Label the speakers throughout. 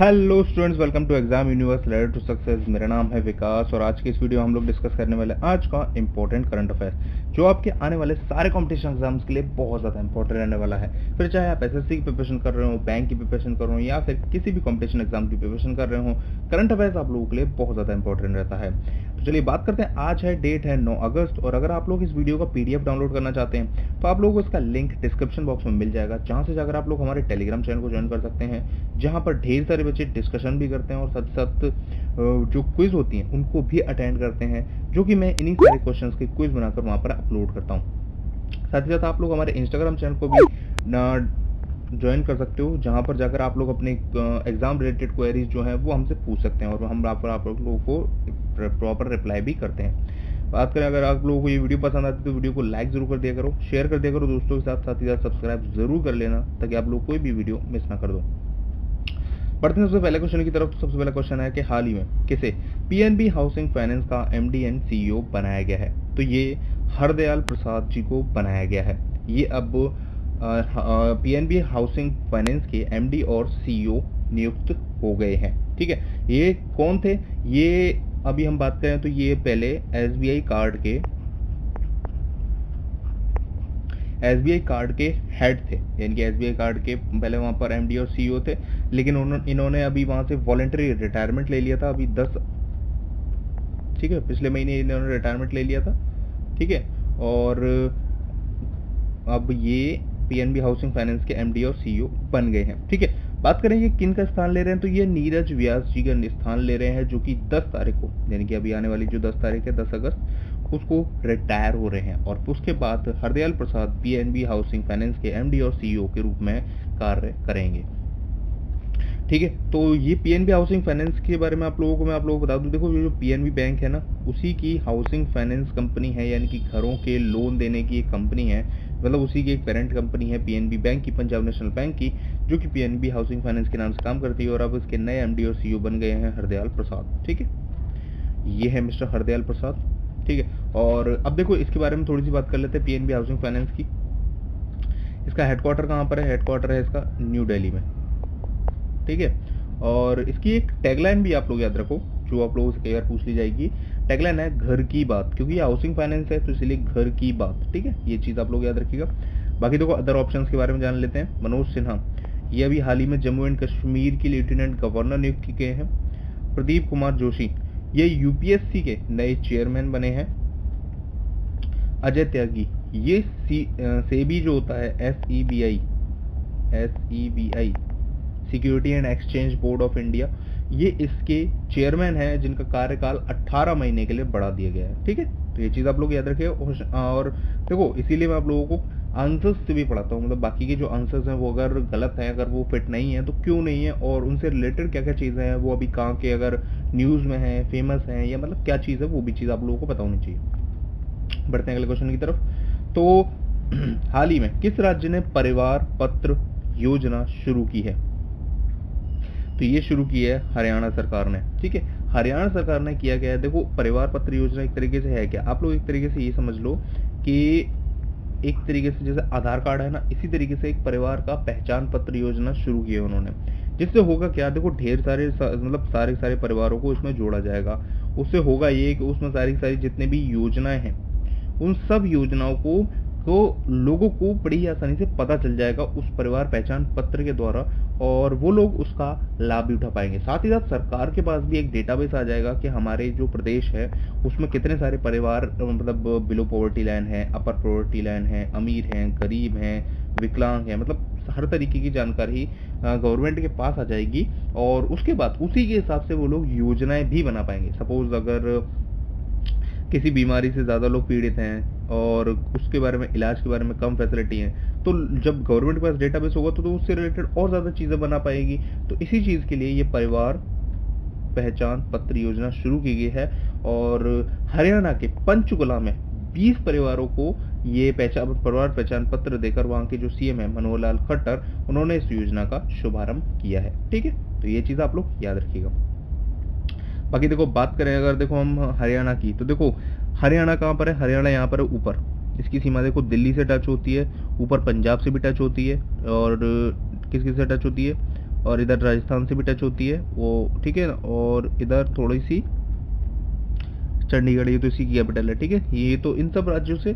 Speaker 1: Hello students, welcome to exam universe ladder to success. मेरा नाम है विकास और आज के इस वीडियो में हम लोग डिस्कस करने वाले आज का इंपॉर्टेंट करंट अफेयर्स जो आपके आने वाले सारे कंपटीशन एग्जाम्स के लिए बहुत ज़्यादा इंपॉर्टेंट रहने वाला है। फिर चाहे आप एसएससी की प्रिपरेशन कर रहे हो, बैंक की प्रिपरेशन कर रहे हो या फिर किसी भी कंपटीशन एग्जाम की प्रिपरेशन कर रहे हो, करंट अफेयर्स आप लोगों के लिए बहुत ज़्यादा इंपॉर्टेंट रहता है। तो चलिए बात करते हैं। आज है डेट है 9 अगस्त और अगर आप लोग इस वीडियो का पीडीएफ डाउनलोड करना चाहते हैं तो आप लोगों को इसका लिंक डिस्क्रिप्शन बॉक्स में मिल जाएगा, जहां से जाकर आप लोग हमारे टेलीग्राम चैनल को ज्वाइन कर सकते हैं, जहां पर ढेर सारे बच्चे डिस्कशन भी करते हैं और साथ साथ जो क्विज होती हैं उनको भी अटेंड करते हैं, जो कि मैं इन्हीं सारे क्वेश्चंस के क्विज बनाकर वहां पर अपलोड करता हूं। साथ ही साथ आप लोग हमारे इंस्टाग्राम चैनल को भी ज्वाइन कर सकते हो, जहां पर जाकर आप लोग अपने एग्जाम रिलेटेड क्वेरीज जो है वो हमसे पूछ सकते हैं और हम आप लोगों को प्रॉपर रिप्लाई भी करते हैं। बात करें, अगर आप लोगों को ये वीडियो पसंद आती है तो वीडियो को लाइक जरूर कर दिया करो, शेयर कर दिया करो दोस्तों के साथ ही साथ सब्सक्राइब जरूर कर लेना ताकि आप लोग कोई भी वीडियो मिस ना कर दो। बढ़ते हैं सबसे पहले क्वेश्चन की तरफ। तो सबसे पहला क्वेश्चन है कि हाल ही में किसे पीएनबी हाउसिंग फाइनेंस का एमडी एंड सीईओ बनाया गया है? तो ये हरदयाल प्रसाद जी को बनाया गया है। ये अब पीएनबी हाउसिंग फाइनेंस के एमडी और सीईओ नियुक्त हो गए हैं। ठीक है, ये कौन थे? ये अभी हम बात करें तो ये पहले एसबीआई कार्ड के हेड थे, यानी कि एसबीआई कार्ड के पहले वहां पर एमडी और सीईओ थे, लेकिन इन्होंने अभी वहां से वॉलंटरी रिटायरमेंट ले लिया था अभी 10, ठीक है, पिछले महीने इन्होंने रिटायरमेंट ले लिया था। ठीक है, और अब ये पीएनबी हाउसिंग फाइनेंस के एमडी और सीईओ बन गए हैं। ठीक है, बात करें ये किन का स्थान ले रहे हैं तो ये नीरज व्यास जी का स्थान ले रहे हैं, जो कि 10 तारीख को, यानी कि अभी आने वाली जो 10 तारीख है 10 अगस्त, उसको रिटायर हो रहे हैं और उसके बाद हरदयाल प्रसाद पीएनबी हाउसिंग फाइनेंस के एमडी और सीईओ के रूप में कार्य करेंगे। ठीक है, तो ये पीएनबी हाउसिंग फाइनेंस के बारे में मैं आप लोगों को बता दूं। देखो, ये जो पीएनबी बैंक है ना, उसी की हाउसिंग फाइनेंस कंपनी है, यानी कि घरों के लोन देने की एक कंपनी है, मतलब उसी की एक पेरेंट कंपनी है पीएनबी बैंक की, पंजाब नेशनल बैंक की, जो कि पीएनबी हाउसिंग फाइनेंस के नाम से काम करती है और अब इसके नए एमडी और सीईओ बन गए हैं हरदयाल प्रसाद। ठीक है, ये है मिस्टर हरदयाल प्रसाद। ठीक है, और अब देखो इसके बारे में थोड़ी सी बात कर लेते हैं पीएनबी हाउसिंग फाइनेंस की। इसका हेडक्वार्टर कहाँ पर है? हेडक्वार्टर है इसका न्यू दिल्ली में। ठीक है, और इसकी एक टैगलाइन भी आप लोग याद रखो, जो आप लोगों से कई बार पूछ ली जाएगी। टैगलाइन है घर की बात, क्योंकि ये हाउसिंग फाइनेंस है तो इसलिए घर की बात। ठीक है, ये चीज आप लोग याद रखिएगा। बाकी देखो अदर ऑप्शंस के बारे में जान लेते हैं। मनोज सिन्हा, ये अभी हाल ही में जम्मू एंड कश्मीर की लेफ्टिनेंट गवर्नर नियुक्त किए गए हैं। प्रदीप कुमार जोशी, ये यूपीएससी के नए चेयरमैन बने हैं। अजय त्यागी, ये सेबी जो होता है SEBI security and exchange board of India, ये इसके चेयरमैन हैं, जिनका कार्यकाल 18 महीने के लिए बढ़ा दिया गया है। ठीक है, तो ये चीज आप लोग याद रखिए। और देखो इसीलिए मैं आप लोगों को आंसर्स से भी पढ़ाता हूँ, मतलब बाकी के जो आंसर्स हैं वो अगर गलत हैं, अगर वो फिट नहीं है तो क्यों नहीं है, और उनसे रिलेटेड क्या क्या चीजें हैं, वो अभी कहाँ के अगर न्यूज में है, फेमस है, या मतलब क्या चीज है, वो भी चीज आप लोगों को पता होनी चाहिए। बढ़ते हैं अगले क्वेश्चन की तरफ। तो हाल ही में किस राज्य ने परिवार पत्र योजना शुरू की है? तो ये शुरू की है हरियाणा सरकार ने। ठीक है, हरियाणा सरकार ने किया गया है। देखो परिवार पत्र योजना एक तरीके से है क्या, आप लोग एक तरीके से ये समझ लो कि एक तरीके से जैसे आधार कार्ड है ना, इसी तरीके से एक परिवार का पहचान पत्र योजना शुरू की है उन्होंने। जिससे होगा क्या, देखो ढेर सारे मतलब सारे परिवारों को इसमें जोड़ा जाएगा। उससे होगा ये कि उसमें सारी जितने भी योजनाएं हैं, उन सब योजनाओं को तो लोगों को बड़ी आसानी से पता चल जाएगा उस परिवार पहचान पत्र के द्वारा, और वो लोग उसका लाभ भी उठा पाएंगे। साथ ही साथ सरकार के पास भी एक डेटाबेस आ जाएगा कि हमारे जो प्रदेश है उसमें कितने सारे परिवार मतलब बिलो पॉवर्टी लाइन है, अपर पॉवर्टी लाइन है, अमीर हैं, गरीब हैं, विकलांग हैं, मतलब हर तरीके की जानकारी गवर्नमेंट के पास आ जाएगी, और उसके बाद उसी के हिसाब से वो लोग योजनाएं भी बना पाएंगे। सपोज अगर किसी बीमारी से ज्यादा लोग पीड़ित हैं और उसके बारे में, इलाज के बारे में कम फैसिलिटी है, तो जब गवर्नमेंट के पास डेटाबेस होगा तो उससे रिलेटेड और ज्यादा चीजें बना पाएगी। तो इसी चीज के लिए ये परिवार पहचान पत्र योजना शुरू की गई है, और हरियाणा के पंचकुला में 20 परिवारों को ये परिवार पहचान पत्र देकर वहां के जो सीएम है मनोहर लाल खट्टर, उन्होंने इस योजना का शुभारंभ किया है। ठीक है, तो ये चीज आप लोग याद रखिएगा। बाकी देखो बात करें अगर देखो हम हरियाणा की, तो देखो हरियाणा कहाँ पर है? हरियाणा यहाँ पर है ऊपर, इसकी सीमा देखो दिल्ली से टच होती है, ऊपर पंजाब से भी टच होती है, और किस किस से टच होती है? और इधर राजस्थान से भी टच होती है वो, ठीक है ना, और इधर थोड़ी सी चंडीगढ़, ये तो इसी की कैपिटल है, ठीक है। ये तो इन सब राज्यों से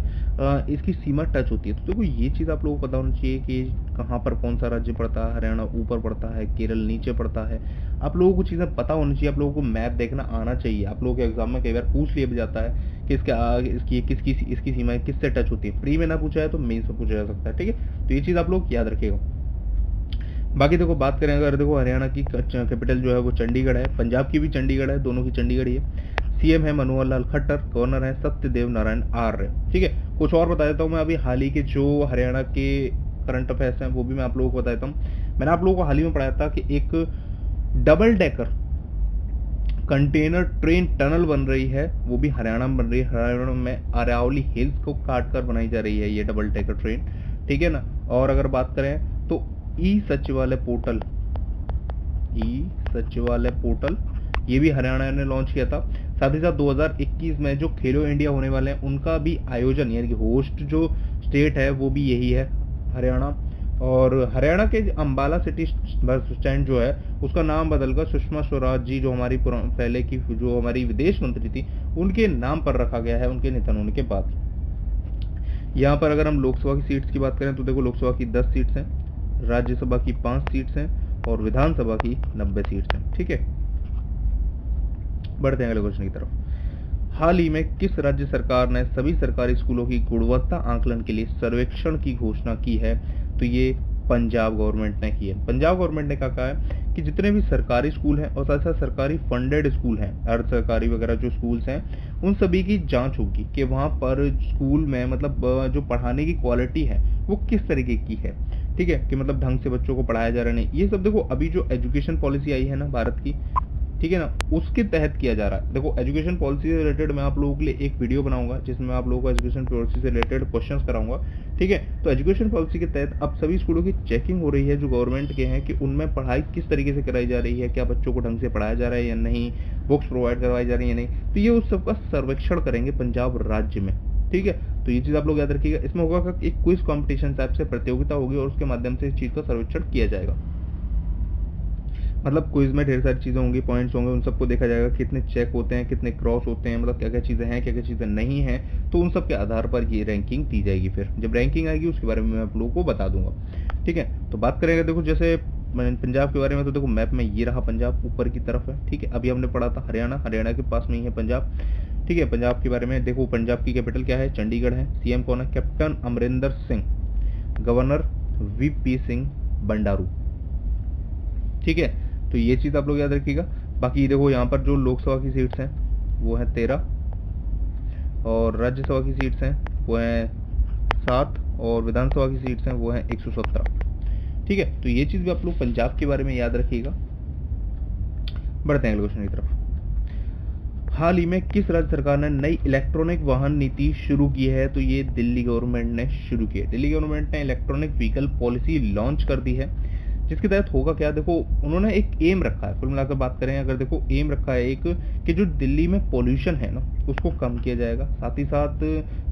Speaker 1: इसकी सीमा टच होती है। तो देखो ये चीज़ आप लोगों को पता होना चाहिए कि कहाँ पर कौन सा राज्य पड़ता है। हरियाणा ऊपर पड़ता है, केरल नीचे पड़ता है। आप लोगों को चीज़ें पता होनी चाहिए, आप लोगों को मैप देखना आना चाहिए। आप लोगों के एग्जाम में कई बार पूछ लिया भी जाता है कि इसके आगे इसकी सीमाएं किससे टच होती है। प्री में ना पूछा है तो मेंस में पूछा जा सकता है, ठीक है। तो ये चीज़ आप लोग याद रखिएगा। बाकी देखो बात करें अगर, देखो हरियाणा की कैपिटल जो है वो चंडीगढ़ है, पंजाब की भी चंडीगढ़ है, दोनों की चंडीगढ़ ही है। सीएम है मनोहर लाल खट्टर, गवर्नर है सत्यदेव नारायण आर्य, ठीक है। कुछ और बता देता हूँ मैं, अभी हाल ही के जो हरियाणा के करंट अफेयर्स हैं वो भी मैं आप लोगों को बता देता हूँ। मैंने आप लोगों को हाल ही में पढ़ाया था कि एक double decker container train tunnel बन रही है, वो भी हरियाणा में बन रही है। हरियाणा में अरावली हिल्स को काट कर बनाई जा रही है ये डबल डेकर ट्रेन, ठीक है ना। और अगर बात करें तो ई सचिवालय पोर्टल ये भी हरियाणा ने लॉन्च किया था। साथ ही साथ 2021 में जो खेलो इंडिया होने वाले हैं उनका भी आयोजन, यानी कि होस्ट जो स्टेट है वो भी यही है, हरियाणा। और हरियाणा के अंबाला सिटी बस स्टैंड जो है उसका नाम बदलकर सुषमा स्वराज जी, जो हमारी पहले की जो हमारी विदेश मंत्री थी, उनके नाम पर रखा गया है, उनके निधन होने के बाद। यहाँ पर अगर हम लोकसभा की सीट्स की बात करें तो देखो लोकसभा की 10 सीट्स हैं, राज्यसभा की 5 सीट्स हैं और विधानसभा की 90 सीट्स हैं, ठीक है। बढ़ते हैं अगले क्वेश्चन की तरफ। हाल ही में किस राज्य सरकार ने सभी सरकारी स्कूलों की गुणवत्ता आकलन के लिए सर्वेक्षण की घोषणा की है? तो ये पंजाब गवर्नमेंट ने की है। पंजाब गवर्नमेंट ने कहा है कि जितने भी सरकारी स्कूल हैं और साथ साथ सरकारी फंडेड स्कूल हैं, अर्ध सरकारी वगैरह जो स्कूल्स हैं, उन सभी की जांच होगी कि वहाँ पर स्कूल में मतलब जो पढ़ाने की क्वालिटी है वो किस तरीके की है, ठीक है, कि मतलब ढंग से बच्चों को पढ़ाया जा रहा है नहीं। ये सब देखो अभी जो एजुकेशन पॉलिसी आई है ना भारत की, ठीक है ना, उसके तहत किया जा रहा है। देखो एजुकेशन पॉलिसी से रिलेटेड मैं आप लोगों के लिए एक वीडियो बनाऊंगा जिसमें मैं आप लोगों को एजुकेशन पॉलिसी से रिलेटेड क्वेश्चंस कराऊंगा, ठीक है। तो एजुकेशन पॉलिसी के तहत अब सभी स्कूलों की चेकिंग हो रही है जो गवर्नमेंट के हैं कि उनमें पढ़ाई किस तरीके से कराई जा रही है, क्या बच्चों को ढंग से पढ़ाया जा रहा है या नहीं, बुक्स प्रोवाइड करवाई जा रही है या नहीं। तो ये उस सबका सर्वेक्षण करेंगे पंजाब राज्य में, ठीक है। तो ये चीज आप लोग याद रखिएगा। इसमें होगा कि एक क्विज कॉम्पिटिशन टाइप से प्रतियोगिता होगी और उसके माध्यम से इस चीज का सर्वेक्षण किया जाएगा। मतलब क्विज में ढेर सारी चीजें होंगी, पॉइंट्स होंगे, उन सबको देखा जाएगा कितने चेक होते हैं, कितने क्रॉस होते हैं, मतलब क्या क्या चीजें हैं, क्या क्या चीजें नहीं हैं। तो उन सब के आधार पर ये रैंकिंग दी जाएगी। फिर जब रैंकिंग आएगी उसके बारे में मैं आप लोगों को बता दूंगा, ठीक है। तो बात करेंगे देखो जैसे पंजाब के बारे में, तो देखो मैप में ये रहा पंजाब ऊपर की तरफ है, ठीक है। अभी हमने पढ़ा था हरियाणा, हरियाणा के पास में ही है पंजाब, ठीक है। पंजाब के बारे में देखो, पंजाब की कैपिटल क्या है? चंडीगढ़ है। सीएम कौन है? Captain Amarinder Singh. Governor VP Singh Bandaru, ठीक है। तो ये चीज आप लोग याद रखिएगा। बाकी देखो यहाँ पर जो लोकसभा की सीट्स हैं वो है 13 और राज्यसभा की सीट्स हैं वो है 7 और विधानसभा की सीट्स हैं वो है 117, ठीक है। तो ये चीज भी आप लोग पंजाब के बारे में याद रखिएगा। बढ़ते हैं अगले क्वेश्चन की तरफ। हाल ही में किस राज्य सरकार ने नई इलेक्ट्रॉनिक वाहन नीति शुरू की है? तो ये दिल्ली गवर्नमेंट ने शुरू की है। दिल्ली गवर्नमेंट ने इलेक्ट्रॉनिक व्हीकल पॉलिसी लॉन्च कर दी है, जिसके तहत होगा क्या, देखो उन्होंने एक एम रखा है। कुल मिलाकर बात करें अगर, देखो एम रखा है एक कि जो दिल्ली में पोल्यूशन है ना उसको कम किया जाएगा। साथ ही साथ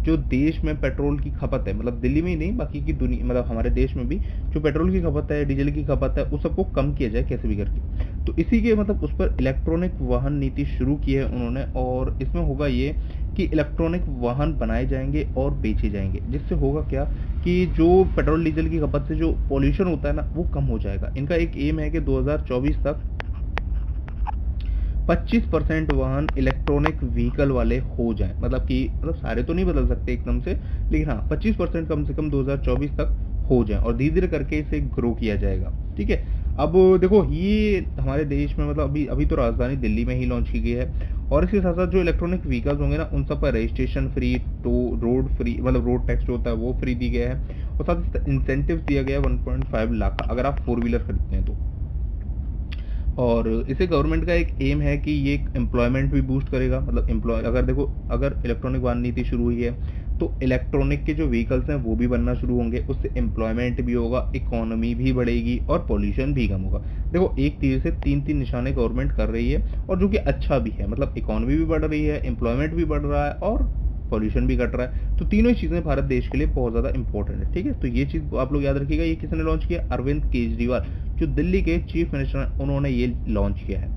Speaker 1: जो देश में पेट्रोल की खपत है, मतलब दिल्ली में ही नहीं बाकी की दुनिया, मतलब हमारे देश में भी जो पेट्रोल की खपत है, डीजल की खपत है, उस सबको कम किया जाए कैसे भी करके। तो इसी के मतलब उस पर इलेक्ट्रॉनिक वाहन नीति शुरू की है उन्होंने। और इसमें होगा ये कि इलेक्ट्रॉनिक वाहन बनाए जाएंगे और बेचे जाएंगे, जिससे होगा क्या कि जो पेट्रोल डीजल की खपत से जो पॉल्यूशन होता है ना वो कम हो जाएगा। इनका एक एम है कि 2024 तक 25% वाहन इलेक्ट्रॉनिक व्हीकल वाले हो जाएं। मतलब कि मतलब सारे तो नहीं बदल सकते एकदम से, लेकिन हाँ 25% कम से कम 2024 तक हो जाए और धीरे धीरे करके इसे ग्रो किया जाएगा, ठीक है। अब देखो ये हमारे देश में मतलब अभी तो राजधानी दिल्ली में ही लॉन्च की गई है। और इसके साथ साथ जो इलेक्ट्रॉनिक व्हीकल्स होंगे ना उन सब पर रजिस्ट्रेशन फ्री, तो रोड फ्री, मतलब रोड टैक्स जो होता है वो फ्री दी गया है। और साथ ही इंसेंटिव दिया गया है 1.5 लाख का अगर आप 4 व्हीलर खरीदते हैं तो। और इसे गवर्नमेंट का एक एम है कि ये एम्प्लॉयमेंट भी बूस्ट करेगा। मतलब अगर इलेक्ट्रॉनिक वाहन नीति शुरू हुई है तो इलेक्ट्रॉनिक के जो व्हीकल्स हैं वो भी बनना शुरू होंगे, उससे एम्प्लॉयमेंट भी होगा, इकोनॉमी भी बढ़ेगी और पॉल्यूशन भी कम होगा। देखो एक तीर से तीन निशाने गवर्नमेंट कर रही है और जो कि अच्छा भी है। मतलब इकोनॉमी भी बढ़ रही है, एम्प्लॉयमेंट भी बढ़ रहा है और पॉल्यूशन भी घट रहा है। तो तीनों ही चीज़ें भारत देश के लिए बहुत ज़्यादा इंपॉर्टेंट है, ठीक है। तो ये चीज़ आप लोग याद रखिएगा। ये किसने लॉन्च किया? अरविंद केजरीवाल, जो दिल्ली के चीफ मिनिस्टर हैं, उन्होंने ये लॉन्च किया है।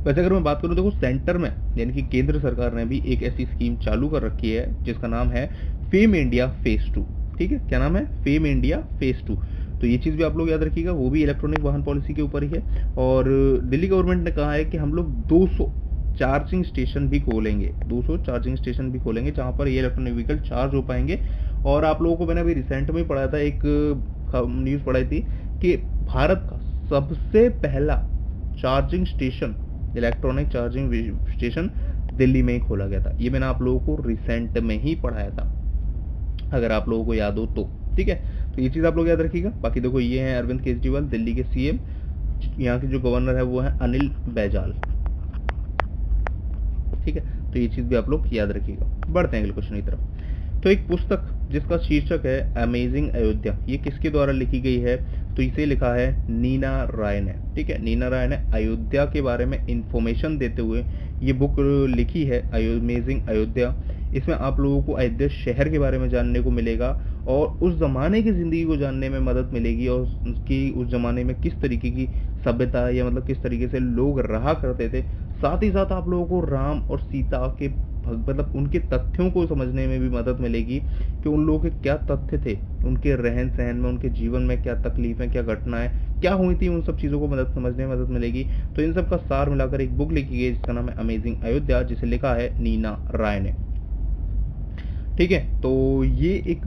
Speaker 1: वैसे अगर मैं बात करूँ, देखो सेंटर में यानी कि केंद्र सरकार ने भी एक ऐसी स्कीम चालू कर रखी है जिसका नाम है फेम इंडिया फेज 2, ठीक है। क्या नाम है? Fame India phase 2। तो ये चीज़ भी आप लोग याद रखिएगा, वो भी इलेक्ट्रॉनिक वाहन पॉलिसी के ऊपर ही है। और दिल्ली गवर्नमेंट ने कहा है कि हम लोग 200 चार्जिंग स्टेशन भी खोलेंगे, 200 चार्जिंग स्टेशन भी खोलेंगे जहाँ पर ये इलेक्ट्रॉनिक व्हीकल चार्ज हो पाएंगे। और आप लोगों को मैंने अभी रिसेंट में पढ़ाया था, एक न्यूज़ पढ़ाई थी कि भारत का सबसे पहला charging station, electronic charging station Delhi में ही खोला गया था। ये मैंने आप लोगों को रिसेंट में ही पढ़ाया था, अगर आप लोगों को याद हो तो, ठीक है। तो ये चीज़ आप लोग याद रखिएगा। बाकी देखो, ये हैं अरविंद केजरीवाल, दिल्ली के सीएम। यहाँ के जो गवर्नर है वो है अनिल बैजल, ठीक है। तो ये चीज़ भी आप लोग याद रखिएगा। बढ़ते हैं अगले क्वेश्चन की तरफ। तो एक पुस्तक जिसका शीर्षक है अमेजिंग अयोध्या, ये किसके द्वारा लिखी गई है? तो इसे लिखा है नीना राय ने, ठीक है। नीना राय ने अयोध्या के बारे में इंफॉर्मेशन देते हुए ये बुक लिखी है, अमेजिंग अयोध्या। इसमें आप लोगों को अयोध्या शहर के बारे में जानने को मिलेगा और उस ज़माने की ज़िंदगी को जानने में मदद मिलेगी, और उसकी उस ज़माने में किस तरीके की सभ्यता या मतलब किस तरीके से लोग रहा करते थे। साथ ही साथ आप लोगों को राम और सीता के मतलब उनके तथ्यों को समझने में भी मदद मिलेगी कि उन लोगों के क्या तथ्य थे, उनके रहन सहन में, उनके जीवन में क्या तकलीफें, क्या घटनाएं क्या हुई थी, उन सब चीज़ों को मदद समझने में मदद मिलेगी। तो इन सब का सार मिलाकर एक बुक लिखी गई जिसका नाम है अमेजिंग अयोध्या, जिसे लिखा है नीना राय ने, ठीक है। तो ये एक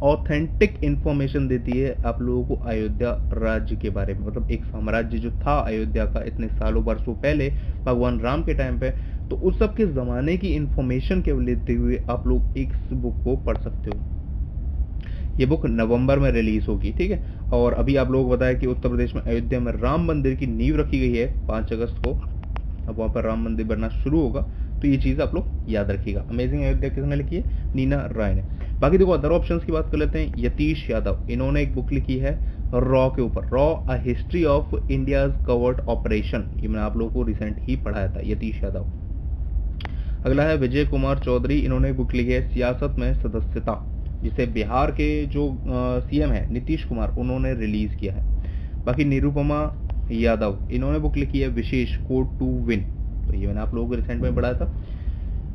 Speaker 1: ऑथेंटिक इंफॉर्मेशन देती है आप लोगों को अयोध्या राज्य के बारे में, मतलब एक साम्राज्य जो था अयोध्या का इतने सालों बरसों पहले भगवान राम के टाइम पे, तो उस सब के ज़माने की इंफॉर्मेशन के लेते हुए आप लोग इस बुक को पढ़ सकते हो। ये बुक नवंबर में रिलीज होगी, ठीक है। और अभी आप लोगों को बताया कि उत्तर प्रदेश में अयोध्या में राम मंदिर की नींव रखी गई है 5 अगस्त को। अब वहाँ पर राम मंदिर बनना शुरू होगा। तो ये चीज़ आप लोग याद रखिएगा। अमेजिंग अयोध्या किसने लिखी है? नीना राय ने। बाकी देखो अदर ऑप्शंस की बात कर लेते हैं। यतीश यादव, इन्होंने एक बुक लिखी है रॉ के ऊपर, raw a history of India's covert operation. ये मैंने आप लोगों को रिसेंट ही पढ़ाया था, यतीश यादव। अगला है विजय कुमार चौधरी, इन्होंने एक बुक लिखी है सियासत में सदस्यता, जिसे बिहार के जो सीएम है नीतीश कुमार, उन्होंने रिलीज किया है। बाकी निरुपमा यादव, इन्होंने बुक लिखी है विशेष कोड टू विन। तो ये मैंने आप लोगों को रिसेंट में पढ़ाया था।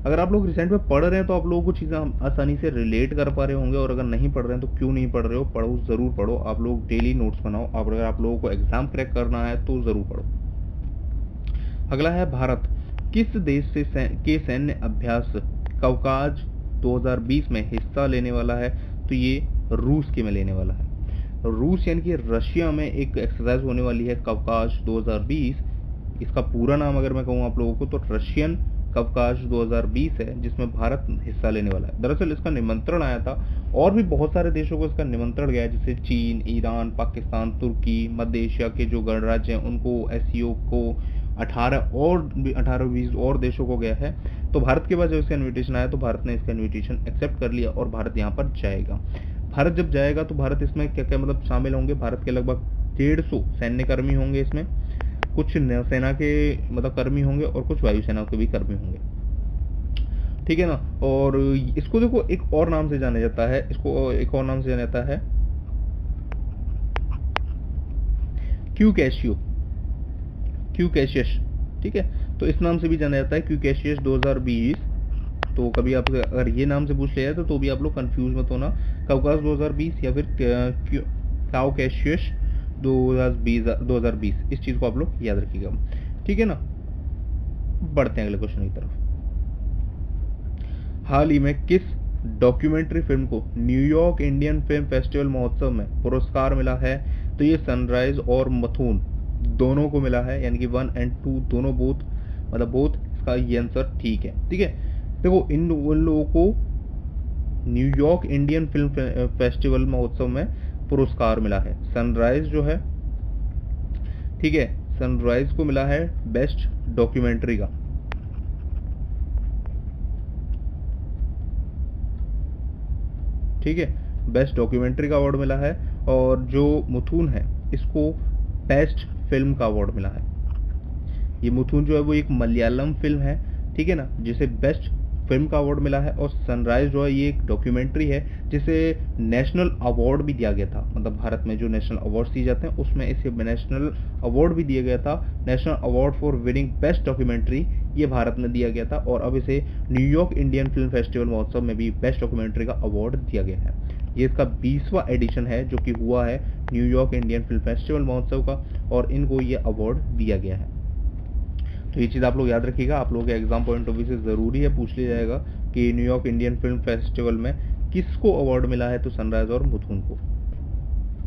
Speaker 1: अगर आप लोग रिसेंट में पढ़ रहे हैं तो आप लोगों को चीज़ें आसानी से रिलेट कर पा रहे होंगे, और अगर नहीं पढ़ रहे हैं तो क्यों नहीं पढ़ रहे हो, पढ़ो, ज़रूर पढ़ो। आप लोग डेली नोट्स बनाओ, और अगर आप लोगों को एग्जाम क्रैक करना है तो ज़रूर पढ़ो। अगला है भारत किस देश से के सैन्य अभ्यास कवकाज 2020 में हिस्सा लेने वाला है? तो ये रूस के में लेने वाला है। रूस यानी कि रशिया में एक एक्सरसाइज होने वाली है कवकाश 2020। इसका पूरा नाम अगर मैं कहूँ आप लोगों को तो रशियन कवकाश 2020 है, जिसमें भारत हिस्सा लेने वाला है। दरअसल इसका निमंत्रण आया था और भी बहुत सारे देशों को इसका निमंत्रण गया है, जैसे चीन, ईरान, पाकिस्तान, तुर्की, मध्य एशिया के जो गणराज्य हैं उनको, एससीओ को 18-20 और देशों को गया है। तो भारत के पास जब इसका इन्विटेशन आया तो भारत ने इसका इन्विटेशन एक्सेप्ट कर लिया और भारत यहाँ पर जाएगा। भारत जब जाएगा तो भारत इसमें क्या क्या मतलब शामिल होंगे? भारत के लगभग 150 सैन्य कर्मी होंगे इसमें, कुछ नौसेना के मतलब कर्मी होंगे और कुछ वायुसेना के भी कर्मी होंगे, ठीक है ना। और इसको देखो एक और नाम से जाना जाता है, इसको एक और नाम से जाना जाता है क्यू कैशियस, ठीक है। तो इस नाम से भी जाना जाता है क्यू कैशियस 2020। तो कभी आप अगर ये नाम से पूछ लिया जाए तो भी आप लोग कंफ्यूज मत होना, कवकाश 2020 या फिर क्यू कैशियस 2020, इस चीज को आप लोग याद रखिएगा, ठीक है ना। बढ़ते हैं अगले क्वेश्चन की तरफ। हाल ही में किस डॉक्यूमेंट्री फिल्म को न्यूयॉर्क इंडियन फिल्म फेस्टिवल महोत्सव में पुरस्कार मिला है? तो ये सनराइज और मथुन दोनों को मिला है, यानी कि 1 और 2 दोनों, बोथ मतलब बोथ, इसका ये आंसर ठीक है, ठीक है। देखो इन लोगों को न्यूयॉर्क इंडियन फिल्म फेस्टिवल महोत्सव में पुरस्कार मिला है। सनराइज जो है, ठीक है, सनराइज को मिला है बेस्ट डॉक्यूमेंट्री का, ठीक है, बेस्ट डॉक्यूमेंट्री का अवार्ड मिला है। और जो मुथुन है इसको बेस्ट फिल्म का अवार्ड मिला है। ये मुथुन जो है वो एक मलयालम फिल्म है, ठीक है ना, जिसे बेस्ट फिल्म का अवार्ड मिला है, और सनराइज जो है ये एक डॉक्यूमेंट्री है जिसे नेशनल अवार्ड भी दिया गया था। मतलब भारत में जो नेशनल अवार्ड्स दिए जाते हैं उसमें इसे नेशनल अवार्ड भी दिया गया था। National award for winning best documentary ये भारत में दिया गया था, और अब इसे न्यूयॉर्क इंडियन फिल्म फेस्टिवल महोत्सव में भी बेस्ट डॉक्यूमेंट्री का अवार्ड दिया गया है। ये इसका 20वां एडिशन है जो कि हुआ है न्यूयॉर्क इंडियन फिल्म फेस्टिवल महोत्सव का, और इनको ये अवार्ड दिया गया है। तो ये चीज़ आप लोग याद रखिएगा, आप लोगों के एग्जाम पॉइंट ऑफ व्यू से ज़रूरी है, पूछ लिया जाएगा कि न्यूयॉर्क इंडियन फिल्म फेस्टिवल में किसको अवार्ड मिला है, तो सनराइज और मुथुन को।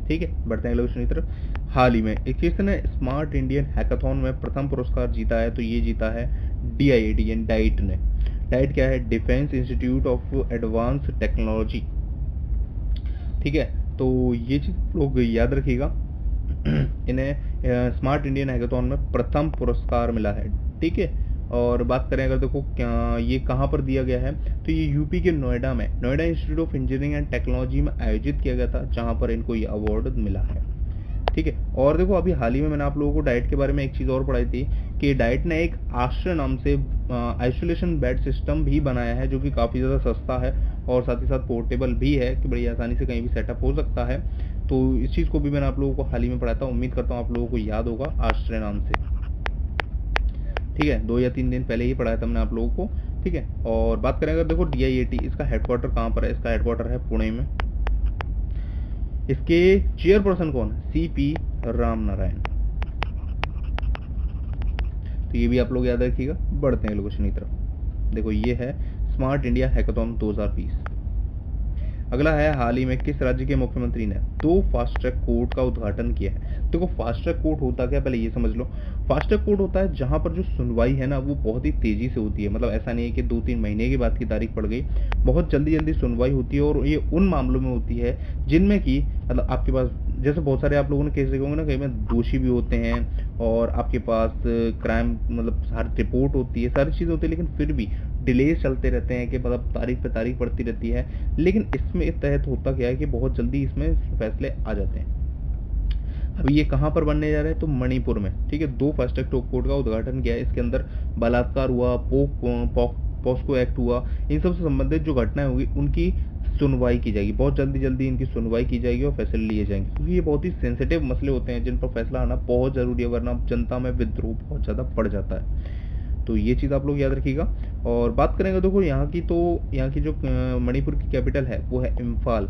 Speaker 1: ठीक है, बढ़ते हैं अगले क्वेश्चन की तरफ। हाल ही में किसने स्मार्ट इंडियन हैकाथॉन में प्रथम पुरस्कार जीता है, तो ये जीता है DIIT यानी डाइट ने। डाइट क्या है? Defence institute of advance technology. ठीक है, तो ये चीज़ लोग याद रखिएगा, इन्हें स्मार्ट इंडियन हैकाथॉन में प्रथम पुरस्कार मिला है। ठीक है, और बात करें अगर देखो क्या ये कहाँ पर दिया गया है, तो ये यूपी के नोएडा में Noida institute of engineering and technology में आयोजित किया गया था, जहाँ पर इनको ये अवार्ड मिला है। ठीक है, और देखो अभी हाल ही में मैंने आप लोगों को डाइट के बारे में एक चीज़ और पढ़ाई थी कि डाइट ने एक आश्रय नाम से आइसोलेशन बेड सिस्टम भी बनाया है, जो कि काफ़ी ज़्यादा सस्ता है और साथ ही साथ पोर्टेबल भी है कि बड़ी आसानी से कहीं भी सेटअप हो सकता है। तो इस चीज़ को भी मैंने आप लोगों को हाल ही में पढ़ाया था, उम्मीद करता हूँ आप लोगों को याद होगा, आश्रय नाम से। ठीक है, 2 या 3 दिन पहले ही पढ़ाया था मैंने आप लोगों को। ठीक है, और बात करें अगर देखो DIIT इसका हेडक्वार्टर कहाँ पर है, इसका हेडक्वार्टर है पुणे में। इसके चेयरपर्सन कौन है? CP रामनारायण। तो ये भी आप लोग याद रखिएगा। बढ़ते हैं क्वेश्चन की तरफ। देखो ये है स्मार्ट इंडिया हैकाथॉन 2020। अगला है, हाल ही में किस राज्य के मुख्यमंत्री ने 2 फास्ट ट्रैक कोर्ट का उद्घाटन किया है? देखो फास्ट ट्रैक कोर्ट होता क्या, पहले ये समझ लो। फास्ट ट्रैक कोर्ट होता है जहां पर जो सुनवाई है ना वो बहुत ही तेजी से होती है। मतलब ऐसा नहीं है कि 2-3 महीने के बाद की तारीख पड़ गई, बहुत जल्दी जल्दी सुनवाई होती है, और ये उन मामलों में होती है जिनमें कि मतलब आपके पास जैसे बहुत सारे आप लोगों ने केस देखे होंगे ना, कहीं में दोषी भी होते हैं और आपके पास क्राइम मतलब हर रिपोर्ट होती है, सारी चीज़ें होती है, लेकिन फिर भी डिलेज चलते रहते हैं कि मतलब तारीख पे तारीख पड़ती रहती है। लेकिन इसमें इस तहत होता क्या है कि बहुत जल्दी इसमें फैसले आ जाते हैं। अभी ये कहाँ पर बनने जा रहे हैं, तो मणिपुर में। ठीक है, 2 फास्ट ट्रैक कोर्ट का उद्घाटन किया है। इसके अंदर बलात्कार हुआ, पॉक्सो एक्ट हुआ, इन सब से संबंधित जो घटनाएं होंगी उनकी सुनवाई की जाएगी। बहुत जल्दी जल्दी इनकी सुनवाई की जाएगी और फैसले लिए जाएंगे, क्योंकि ये बहुत ही सेंसिटिव मसले होते हैं जिन पर फैसला आना बहुत जरूरी है, वरना जनता में विद्रोह बहुत ज़्यादा बढ़ जाता है। तो ये चीज़ आप लोग याद रखिएगा। और बात करेंगे देखो यहाँ की, तो यहाँ की जो मणिपुर की कैपिटल है वो है इम्फाल,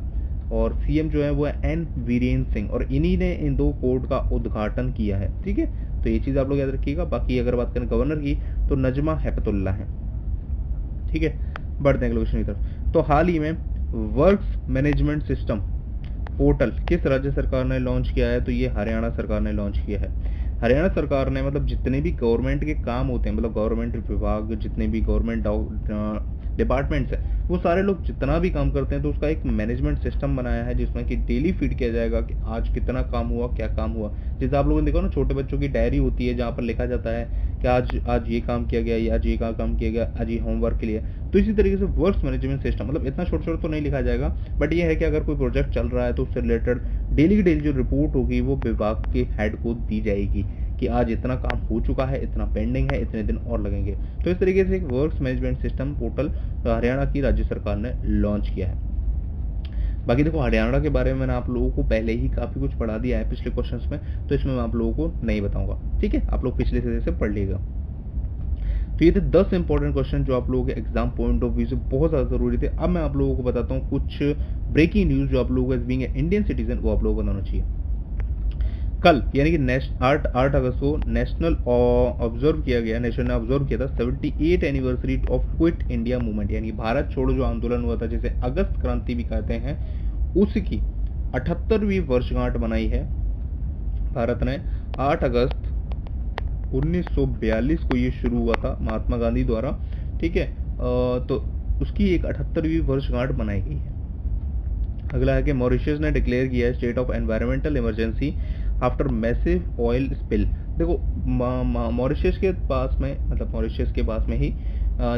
Speaker 1: और CM जो है वो है N वीरेंद्र सिंह, और इन्हीं ने इन 2 कोर्ट का उद्घाटन किया है। ठीक है, तो ये चीज़ आप लोग याद रखिएगा। बाकी अगर बात करें गवर्नर की, तो नजमा हेपतुल्ला है। ठीक है, बढ़ते हैं क्वेश्चन की तरफ। तो हाल ही में वर्क्स मैनेजमेंट सिस्टम पोर्टल किस राज्य सरकार ने लॉन्च किया है, तो ये हरियाणा सरकार ने लॉन्च किया है। हरियाणा सरकार ने मतलब जितने भी गवर्नमेंट के काम होते हैं, मतलब गवर्नमेंट विभाग, जितने भी गवर्नमेंट डिपार्टमेंट्स हैं, वो सारे लोग जितना भी काम करते हैं तो उसका एक मैनेजमेंट सिस्टम बनाया है, जिसमें कि डेली फीड किया जाएगा कि आज कितना काम हुआ, क्या काम हुआ। जैसे आप लोगों ने देखा ना, छोटे बच्चों की डायरी होती है जहाँ पर लिखा जाता है कि आज ये काम किया गया, आज ये काम किया गया, आज ये होमवर्क के लिए। तो इसी तरीके से वर्क्स मैनेजमेंट सिस्टम, मतलब इतना छोटा छोटा तो नहीं लिखा जाएगा, बट ये है कि अगर कोई प्रोजेक्ट चल रहा है तो उससे रिलेटेड डेली की डेली जो रिपोर्ट होगी वो विभाग के हेड को दी जाएगी कि आज इतना काम हो चुका है, इतना पेंडिंग है, इतने दिन और लगेंगे। तो इस तरीके से एक works management system portal Haryana की राज्य सरकार ने लॉन्च किया है। बाकी देखो हरियाणा के बारे में मैंने आप लोगों को पहले ही काफी कुछ पढ़ा दिया है पिछले क्वेश्चंस में, तो इसमें मैं आप लोगों को नहीं बताऊंगा। ठीक है, आप लोग पिछले से पढ़ लीजिएगा। तो ये थे 10 इंपॉर्टेंट क्वेश्चन जो आप लोगों के एग्जाम पॉइंट ऑफ व्यू से बहुत ज़्यादा जरूरी थे। अब मैं आप लोगों को बताता हूँ कुछ ब्रेकिंग न्यूज जो आप लोगों को एज बीइंग इंडियन सिटीजन वो आप लोगों को बताना चाहिए। कल यानी कि 8 अगस्त को नेशनल ऑब्जर्व किया गया, नेशन ने ऑब्जर्व किया था 78 anniversary of quit India movement, यानी भारत छोड़ो जो आंदोलन हुआ था, जिसे अगस्त क्रांति भी कहते हैं, उसकी 78वीं वर्षगांठ मनाई है। भारत ने 8 अगस्त 1942 को ये शुरू हुआ था महात्मा गांधी द्वारा। ठीक है, तो उसकी एक 78वीं वर्षगांठ मनाई गई है। अगला है कि मॉरिशस ने डिक्लेयर किया है state of environmental emergency after massive oil spill. देखो मॉरिशस के पास में ही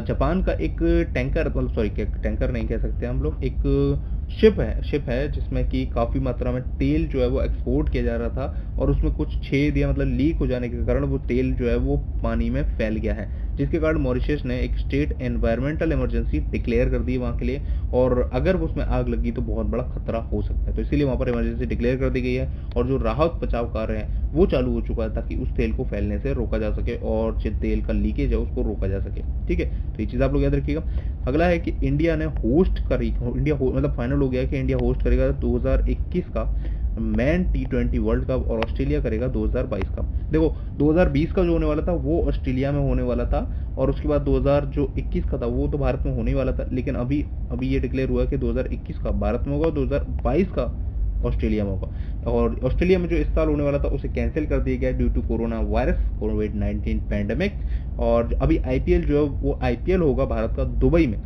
Speaker 1: जापान का एक टैंकर, मतलब सॉरी टैंकर नहीं कह सकते हम लोग, एक शिप है जिसमें कि काफ़ी मात्रा में तेल जो है वो एक्सपोर्ट किया जा रहा था, और उसमें कुछ छेद या मतलब लीक हो जाने के कारण वो तेल जो है वो पानी में फैल गया है। जिसके कारण मॉरिशस ने एक स्टेट एनवायरमेंटल इमरजेंसी डिक्लेयर कर दी वहाँ के लिए, और अगर उसमें आग लगी तो बहुत बड़ा खतरा हो सकता है, तो इसीलिए वहाँ पर इमरजेंसी डिक्लेयर कर दी गई है। और जो राहत बचाव कार्य हैं वो चालू हो चुका है, ताकि उस तेल को फैलने से रोका जा सके और जो तेल का लीकेज है उसको रोका जा सके। ठीक है, तो ये चीज़ आप लोग याद रखिएगा। अगला है कि इंडिया ने होस्ट करी, मतलब फाइनल हो गया है कि इंडिया होस्ट करेगा 2021 का मैन T20 वर्ल्ड कप, और ऑस्ट्रेलिया करेगा 2022 का। देखो 2020 का जो होने वाला था वो ऑस्ट्रेलिया में होने वाला था, और उसके बाद 2021 का था वो तो भारत में होने ही वाला था, लेकिन अभी अभी ये डिक्लेयर हुआ कि 2021 का भारत में होगा, 2022 का ऑस्ट्रेलिया में होगा। और ऑस्ट्रेलिया में जो इस साल होने वाला था उसे कैंसिल कर दिया गया ड्यू टू कोरोना वायरस, कोविड-19 पैंडेमिक। और अभी आईपीएल जो है वो आईपीएल होगा भारत का दुबई में।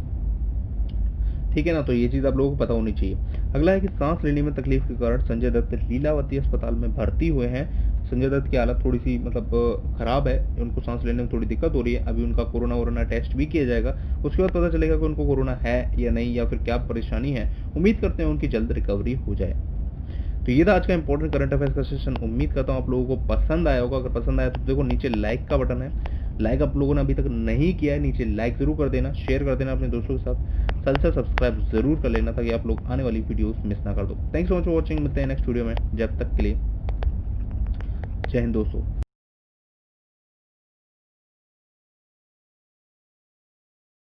Speaker 1: ठीक है ना, तो ये चीज़ आप लोगों को पता होनी चाहिए। अगला है कि सांस लेने में तकलीफ के कारण संजय दत्त लीलावती अस्पताल में भर्ती हुए हैं। संजय दत्त की हालत थोड़ी सी मतलब खराब है, उनको सांस लेने में थोड़ी दिक्कत हो रही है। अभी उनका कोरोना वोरोना टेस्ट भी किया जाएगा, उसके बाद पता चलेगा कि उनको कोरोना है या नहीं, या फिर क्या परेशानी है। उम्मीद करते हैं उनकी जल्द रिकवरी हो जाए। तो ये था आज का इंपॉर्टेंट करंट अफेयर्स का सेशन। उम्मीद करता हूँ आप लोगों को पसंद आया होगा। अगर पसंद आया तो देखो नीचे लाइक का बटन है, लाइक आप लोगों ने अभी तक नहीं किया है, नीचे लाइक जरूर कर देना, शेयर कर देना अपने दोस्तों के साथ, साथ से सब्सक्राइब जरूर कर लेना ताकि आप लोग आने वाली वीडियोस मिस ना कर दो। Thanks so much for watching, मिलते हैं नेक्स्ट वीडियो में, जब तक के लिए जय हिंद दोस्तों।